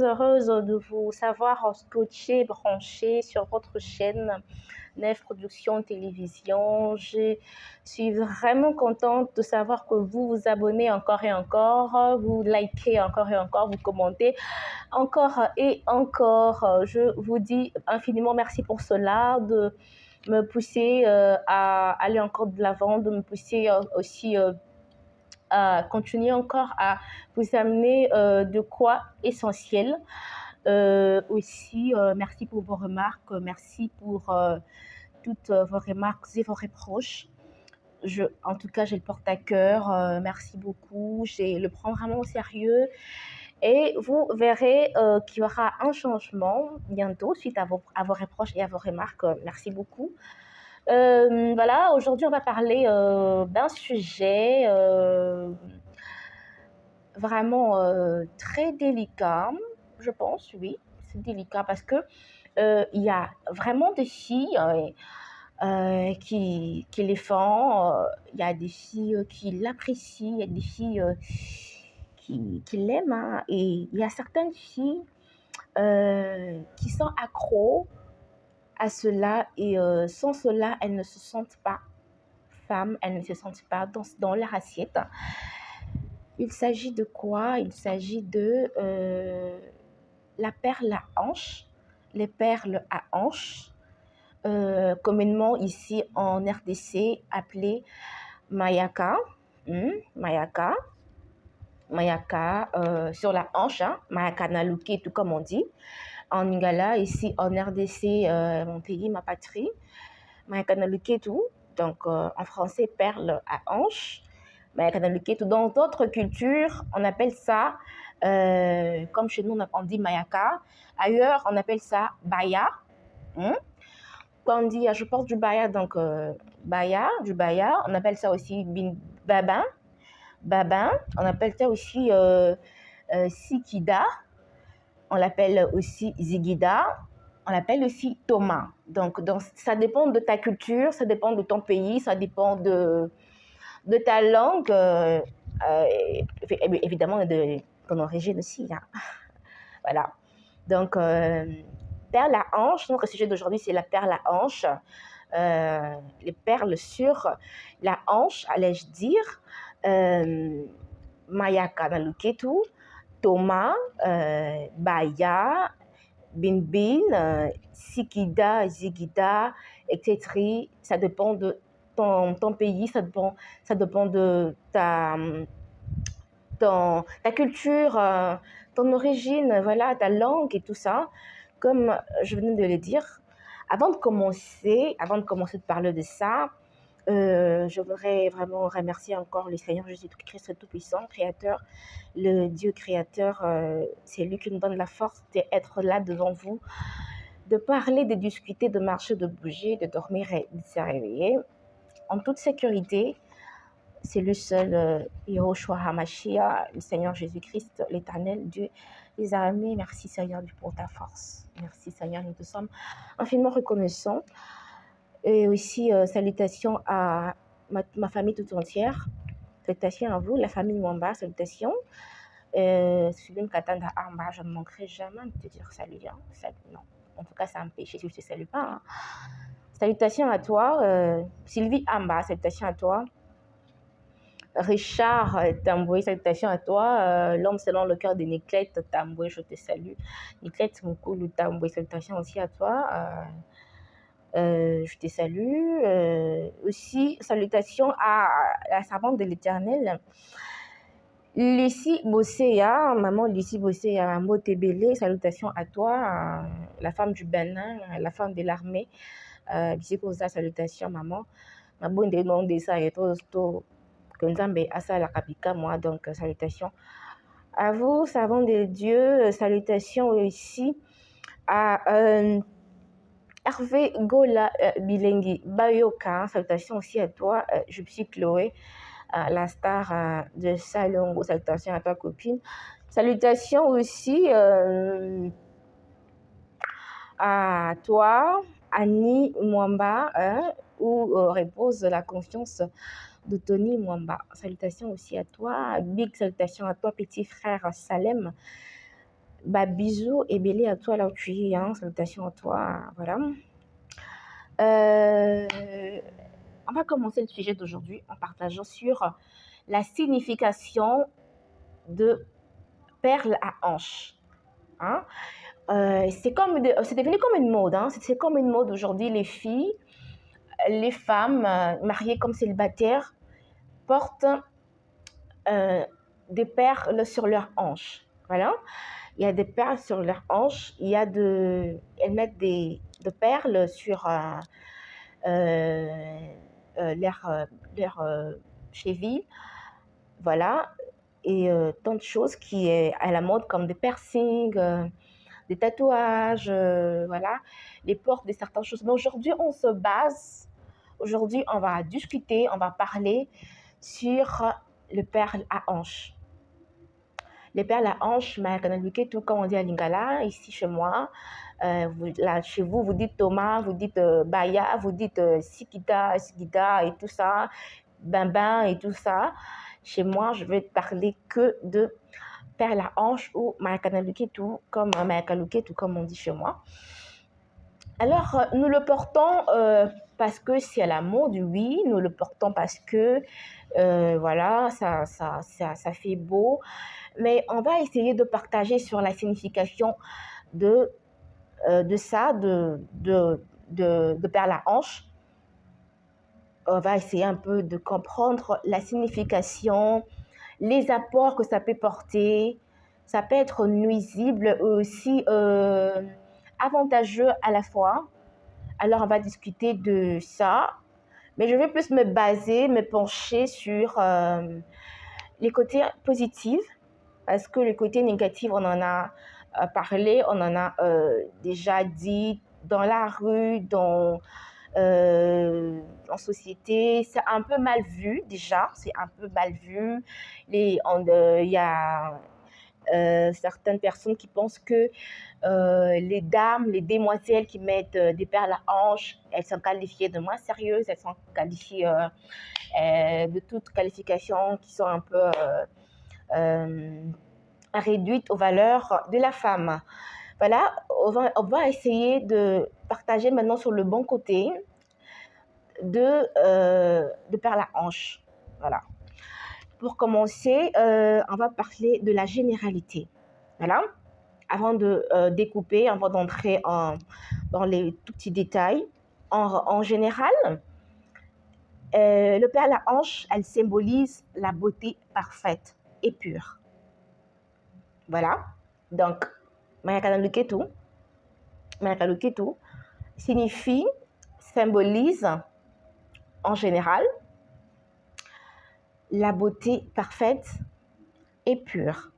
heureuse de vous savoir scotché, branché sur votre chaîne Nef Productions Télévision. Je suis vraiment contente de savoir que vous vous abonnez encore et encore, vous likez encore et encore, vous commentez encore et encore. Je vous dis infiniment merci pour cela, de me pousser à aller encore de l'avant, de me pousser aussi à continuer encore à vous amener de quoi essentiel. Aussi, merci pour vos remarques, merci pour toutes vos remarques et vos reproches. En tout cas, je le porte à cœur. Merci beaucoup. Je le prends vraiment au sérieux. Et vous verrez qu'il y aura un changement bientôt suite à vos reproches et à vos remarques. Merci beaucoup. Voilà, aujourd'hui, on va parler d'un sujet vraiment très délicat, je pense, oui. C'est délicat parce que il y a vraiment des filles qui les font, il y a des filles qui l'apprécient, il y a des filles qui l'aiment, hein, et il y a certaines filles qui sont accros à cela et sans cela, elles ne se sentent pas femmes, elles ne se sentent pas dans leur assiette. Il s'agit de quoi? Il s'agit de la perle à hanche, les perles à hanche, communément ici en RDC appelée mayaka. Mayaka, mayaka sur la hanche, hein, mayaka naluke, tout comme on dit. En Lingala, ici en RDC, mon pays, ma patrie, mayaka naluke, tout. Donc en français, perle à hanche. Mayaka naluke, tout. Dans d'autres cultures, on appelle ça, comme chez nous, on dit mayaka. Ailleurs, on appelle ça baya. Quand on dit je porte du baya, donc du baya, on appelle ça aussi babin, on appelle ça aussi sikida, on l'appelle aussi zigida, on l'appelle aussi Thomas. Donc, ça dépend de ta culture, ça dépend de ton pays, ça dépend de ta langue, évidemment de ton origine aussi. Hein. Voilà. Donc, perle à hanche, donc le sujet d'aujourd'hui c'est la perle à hanche. Les perles sur la hanche, allais-je dire. Mayaka Naluketu, Thomas, Baya, Binbin, Sikida, Zigida, etc. Ça dépend de ton pays, ça dépend de ta culture, ton origine, voilà, ta langue et tout ça. Comme je venais de le dire, avant de commencer de parler de ça, je voudrais vraiment remercier encore le Seigneur Jésus-Christ Tout-Puissant, Créateur, le Dieu Créateur. C'est lui qui nous donne la force d'être là devant vous, de parler, de discuter, de marcher, de bouger, de dormir et de se réveiller en toute sécurité. C'est le seul Yehoshua HaMashiach, le Seigneur Jésus-Christ, l'Éternel, Dieu des armées. Merci Seigneur pour ta force. Merci Seigneur, nous te sommes infiniment reconnaissants. Et aussi, salutations à ma famille tout entière. Salutations à vous, la famille Mwamba, salutations. Sulim Katanda Amba, je ne manquerai jamais de te dire salut. Hein. Salut. Non, en tout cas, c'est un péché si je ne te salue pas. Hein. Salutations à toi, Sylvie Amba, salutations à toi. Richard Tamboué, salutations à toi. L'homme selon le cœur de Niclette Tamboué, je te salue. Niclette Moukoulou Tamboué, salutations aussi à toi. Je te salue. Aussi, salutations à la servante de l'Éternel, Lucie Bosséa, maman Lucie Bosséa, maman Tébélé, salutations à toi, la femme du Bénin, la femme de l'armée. Salutations, maman. Ma bonne de nom de ça et tout. Moi, donc salutations à vous, servants de Dieu, salutations aussi à Hervé Gola Bilengi Bayoka, salutations aussi à toi, je suis Chloé, la star de Salongo, salutations à toi copine, salutations aussi à toi, Annie Mwamba, où repose la confiance de Tony Mwamba. Salutations aussi à toi. Big salutations à toi, petit frère Salem. Bah, bisous et bélé à toi là où tu es, hein. Salutations à toi, voilà. Euh, on va commencer le sujet d'aujourd'hui en partageant sur la signification de perles à hanches. Hein. C'est devenu comme une mode. Hein. C'est comme une mode aujourd'hui. Les filles, les femmes mariées comme célibataires portent des perles sur leurs hanches. Voilà. Il y a des perles sur leurs hanches. Elles mettent des perles sur euh, leur cheville. Voilà. Et tant de choses qui est à la mode comme des piercings, des tatouages, voilà, les portes de certaines choses. Mais aujourd'hui, on va discuter, on va parler sur les perles à hanches. Les perles à hanches, tout comme on dit à Lingala, ici chez moi. Là, chez vous, vous dites Thomas, vous dites Baya, vous dites Sikita et tout ça, Bambin et tout ça. Chez moi, je vais parler que de perles à hanches ou tout comme on dit chez moi. Alors, nous le portons parce que c'est à la mode, oui. Nous le portons parce que, voilà, ça fait beau. Mais on va essayer de partager sur la signification de ça, de perles à hanches. On va essayer un peu de comprendre la signification, les apports que ça peut porter. Ça peut être nuisible aussi avantageux à la fois. Alors, on va discuter de ça. Mais je vais plus me pencher sur les côtés positifs, parce que les côtés négatifs, on en a parlé, on en a déjà dit dans la rue, en société. C'est un peu mal vu déjà, c'est un peu mal vu. Il y a certaines personnes qui pensent que les dames, les demoiselles qui mettent des perles à hanches, elles sont qualifiées de moins sérieuses, elles sont qualifiées de toutes qualifications qui sont un peu réduites aux valeurs de la femme. Voilà, on va essayer de partager maintenant sur le bon côté de perles à hanches. Voilà. Pour commencer, on va parler de la généralité. Voilà. Avant de découper, avant d'entrer dans les tout petits détails, en général, le perle à hanche, elle symbolise la beauté parfaite et pure. Voilà. Donc, Mayakaluketu signifie, symbolise en général la beauté parfaite et pure.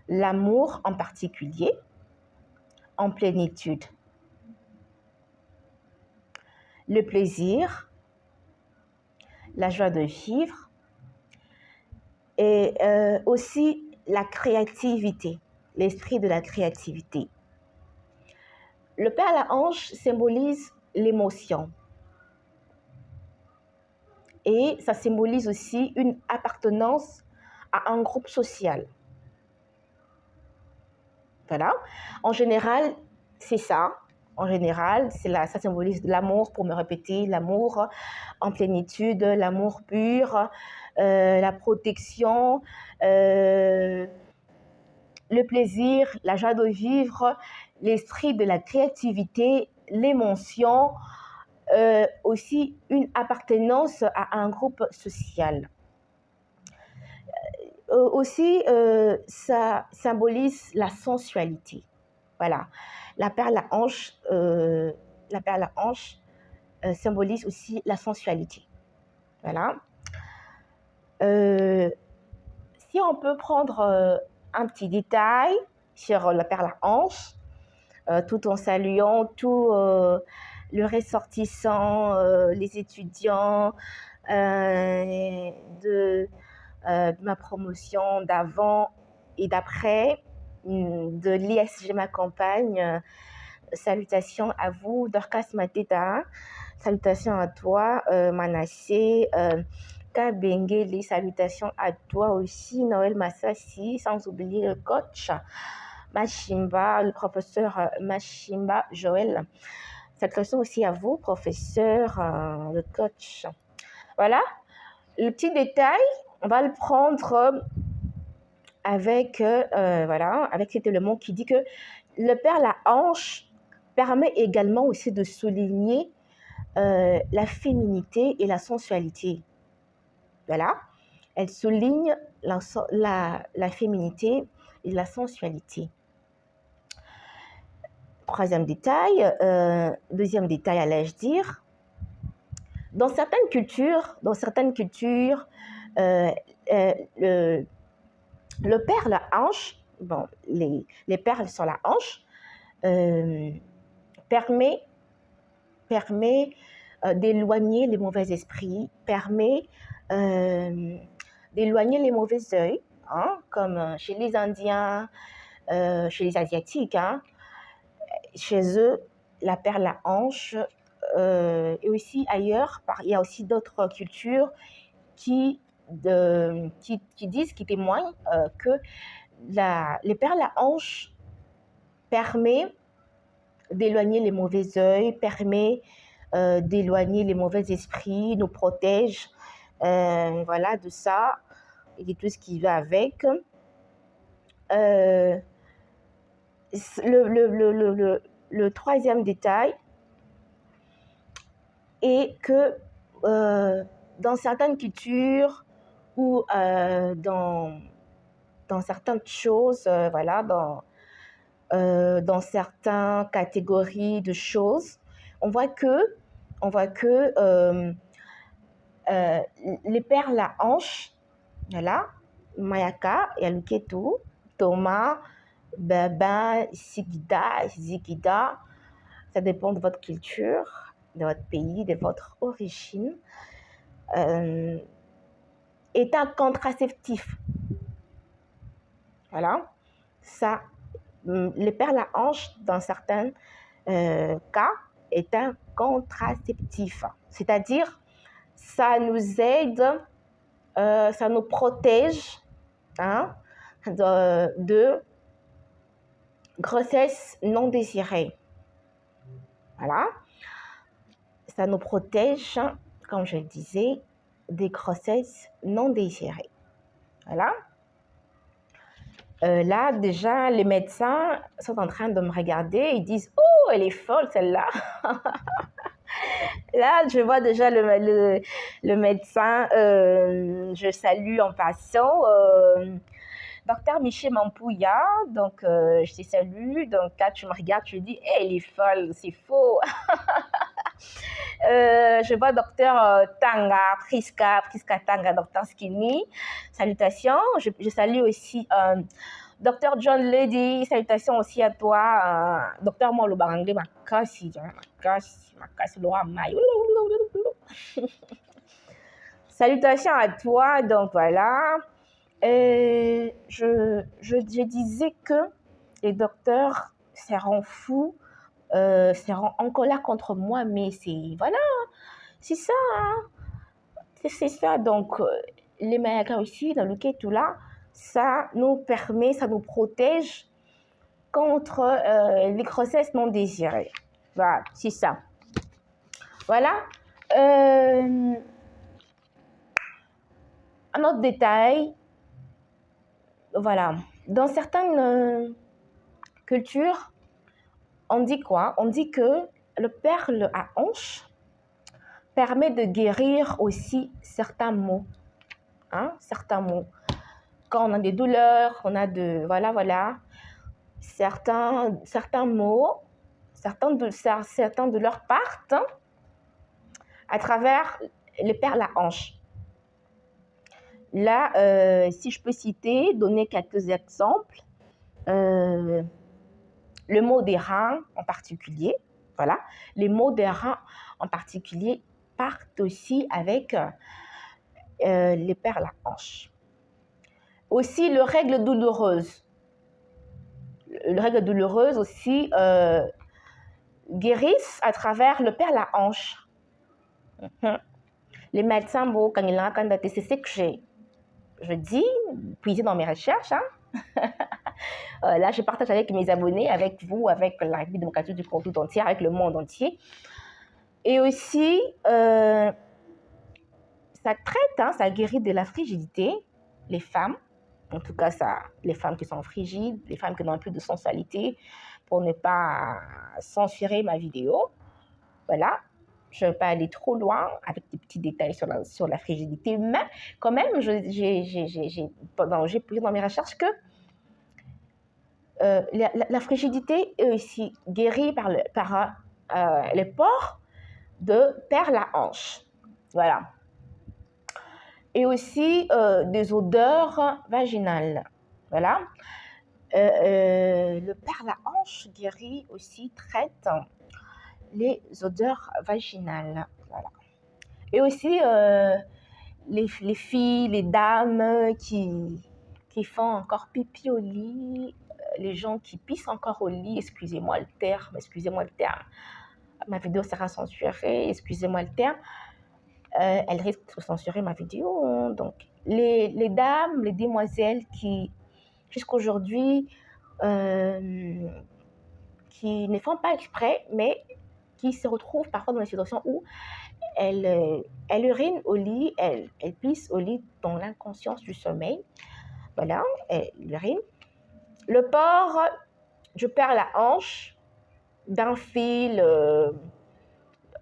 L'amour en particulier, en plénitude. Le plaisir, la joie de vivre et aussi la créativité, l'esprit de la créativité. Le perle à hanche symbolise l'émotion et ça symbolise aussi une appartenance à un groupe social. Voilà. En général, c'est ça. En général, ça symbolise l'amour, pour me répéter, l'amour en plénitude, l'amour pur, la protection, le plaisir, la joie de vivre, l'esprit de la créativité, l'émotion, aussi une appartenance à un groupe social. Aussi, ça symbolise la sensualité. Voilà. La perle à hanche symbolise aussi la sensualité. Voilà. Si on peut prendre un petit détail sur la perle à hanche, tout en saluant tout le ressortissant, les étudiants de ma promotion d'avant et d'après, de l'ISG m'accompagne. Salutations à vous, Dorcas Mateta. Salutations à toi, Manassé, Mayaka Bengele, salutations à toi aussi, Noël Massassi, sans oublier le coach Machimba, le professeur Machimba Joël. Salutations aussi à vous, professeur, le coach. Voilà, le petit détail, on va le prendre avec, voilà, avec cet élément qui dit que le père la hanche permet également aussi de souligner la féminité et la sensualité. Voilà, elle souligne la féminité et la sensualité. Troisième détail, deuxième détail, allais-je dire, dans certaines cultures, le père la hanche, bon, les perles sur la hanche, permet d'éloigner les mauvais esprits, permet d'éloigner les mauvais œils, hein, comme chez les Indiens, chez les Asiatiques. Hein. Chez eux, la perle à hanche, et aussi ailleurs, il y a aussi d'autres cultures qui disent, qui témoignent que les perles à hanche permet d'éloigner les mauvais œils, permet d'éloigner les mauvais esprits, nous protège, voilà, de ça et de tout ce qui va avec. Le troisième détail est que dans certaines cultures ou dans certaines choses, voilà, dans certaines catégories de choses, on voit que les perles à hanche, voilà, Mayaka, Yaluketu, Thomas, Baba, Zikida, ça dépend de votre culture, de votre pays, de votre origine, est un contraceptif. Voilà, ça, les perles à hanche, dans certains cas, est un contraceptif. C'est-à-dire, ça nous aide, ça nous protège, hein, de grossesse non désirée. Voilà. Ça nous protège, comme je le disais, des grossesses non désirées. Voilà. Là, déjà, les médecins sont en train de me regarder. Ils disent « Oh, elle est folle, celle-là !» Là, je vois déjà le médecin. Je salue en passant. Docteur Michel Mampouya, donc je te salue. Donc là, tu me regardes, tu dis hey, « elle est folle, c'est faux !» Je vois docteur Tanga, Priska Tanga, docteur Skinny. Salutations. Je salue aussi docteur John Lady. Salutations aussi à toi. Docteur Molo Barangé, Makasi, Laura Mayo. Salutations à toi. Donc voilà. Je disais que les docteurs seront fous, seront en colère contre moi, mais c'est voilà, c'est ça, hein. C'est ça. Donc les Mayaka aussi, dans le tout là, ça nous permet, ça nous protège contre les grossesses non désirées. Voilà, c'est ça. Voilà. Un autre détail. Voilà. Dans certaines cultures, on dit quoi? On dit que le perle à hanche permet de guérir aussi certains maux. Hein? Certains maux. Quand on a des douleurs, on a de... Voilà. Certains maux, certains douleurs partent à travers le perle à hanche. Là, si je peux citer, donner quelques exemples, le mot des reins en particulier, voilà, les maux des reins en particulier partent aussi avec les perles à hanche. Aussi, les règles douloureuses. Les règles douloureuses aussi guérissent à travers le perle à hanche. Les médecins, bon, quand ils l'ont c'est ce que je dis, puisé dans mes recherches. Hein. Là, je partage avec mes abonnés, avec vous, avec la République démocratique du Congo tout entier, avec le monde entier. Et aussi, ça traite, hein, ça guérit de la frigidité, les femmes. En tout cas, ça, les femmes qui sont frigides, les femmes qui n'ont plus de sensualité, pour ne pas censurer ma vidéo. Voilà. Je ne vais pas aller trop loin avec des petits détails sur la frigidité, mais quand même, j'ai pris dans mes recherches que la frigidité est aussi guérie par le port de perles à hanche. Voilà. Et aussi des odeurs vaginales. Voilà. Le perle à hanche guérit aussi, traite les odeurs vaginales. Voilà. Et aussi les filles, les dames qui font encore pipi au lit, les gens qui pissent encore au lit, excusez-moi le terme, ma vidéo sera censurée, excusez-moi le terme, elle risque de censurer ma vidéo. Hein. Donc, les dames, les demoiselles qui, jusqu'aujourd'hui, qui ne font pas exprès, mais qui se retrouvent parfois dans des situations où elle urine au lit, elle pisse au lit dans l'inconscience du sommeil. Voilà, elle urine. Le port du perle à hanche d'un fil.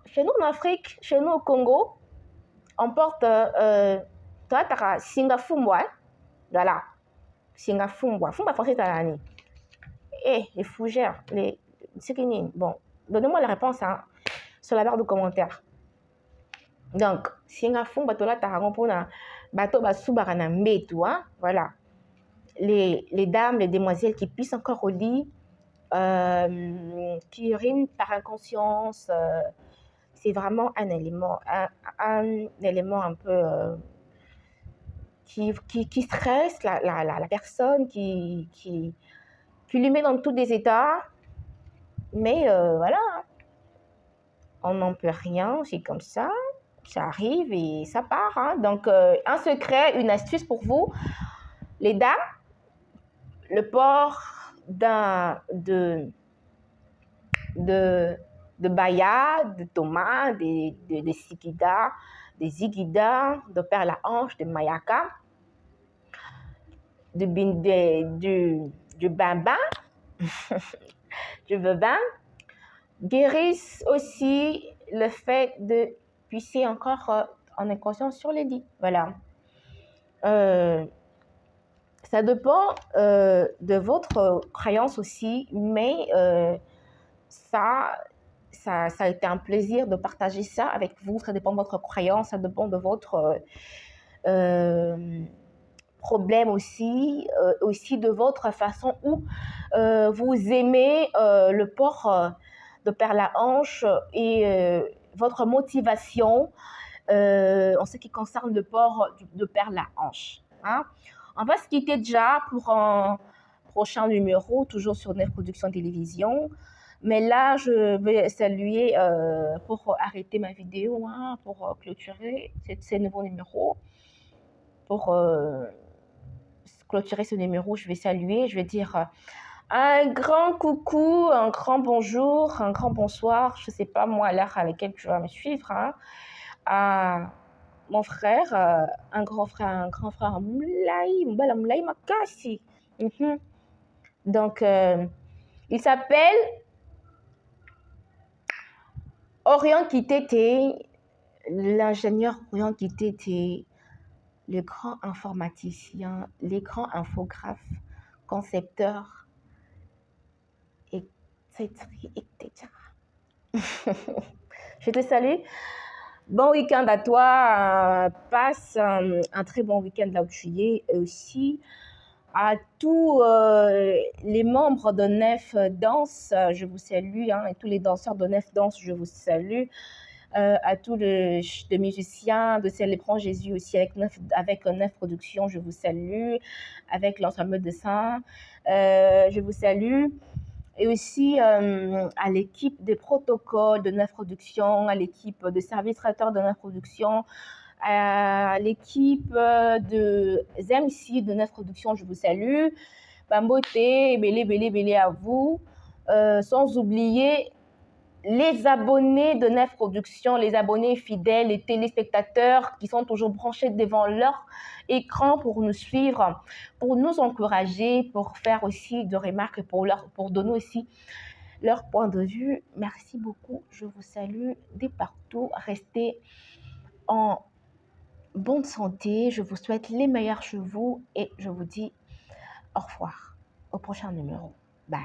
Chez nous en Afrique, chez nous au Congo, on porte Singafumbwa. Voilà, Singafumbwa. Fumba français talani. Les fougères, les sikinines. Bon, donnez-moi la réponse hein, sur la barre de commentaires. Donc, Singafumbwa tola tarango pona bato basubara na mbetu, hein. Voilà. Les dames, les demoiselles qui pissent encore au lit, qui urinent par inconscience, c'est vraiment un élément un peu qui stresse la personne, qui lui met dans tous les états. Mais voilà, on n'en peut rien, c'est comme ça arrive et ça part. Hein. Donc, un secret, une astuce pour vous, les dames, le port de baya, de tomates, de sikida, des zigida, de perles à hanche, de mayaka, du bamba, du bebin, guérissent aussi le fait de pisser encore en inconscience sur les lits. Voilà. Ça dépend de votre croyance aussi, mais ça a été un plaisir de partager ça avec vous. Ça dépend de votre croyance, ça dépend de votre problème aussi de votre façon où vous aimez le port de perle à hanche et votre motivation en ce qui concerne le port de perle à hanche. Hein. On va se quitter déjà pour un prochain numéro, toujours sur Nef Production Télévision. Mais là, je vais saluer pour arrêter ma vidéo, hein, pour clôturer ces nouveaux numéros. Pour clôturer ce numéro, je vais saluer, je vais dire un grand coucou, un grand bonjour, un grand bonsoir. Je ne sais pas moi l'heure à laquelle tu vas me suivre. Hein, à mon frère, un grand frère Moulay Makassi. Donc, il s'appelle Orion Kitete, l'ingénieur Orion Kitete, le grand informaticien, les grands infographes, concepteurs, etc. Je te salue. Bon week-end à toi. Passe un très bon week-end là où tu es. Et aussi à tous les membres de Nef Danse, je vous salue. Hein, et tous les danseurs de Nef Danse, je vous salue. À tous les musiciens de Célébrant Jésus aussi avec Nef Production, je vous salue. Avec l'ensemble de saints, je vous salue. Et aussi à l'équipe des protocoles de Nef Production, à l'équipe de service traiteur de Nef Production, à l'équipe de ZEMC de Neuf Production, je vous salue. Bambote, belé à vous. Sans oublier les abonnés de Neuf Productions, les abonnés fidèles, les téléspectateurs qui sont toujours branchés devant leur écran pour nous suivre, pour nous encourager, pour faire aussi de remarques, pour donner aussi leur point de vue. Merci beaucoup, je vous salue de partout. Restez en bonne santé, je vous souhaite les meilleurs chevaux et je vous dis au revoir au prochain numéro. Bye.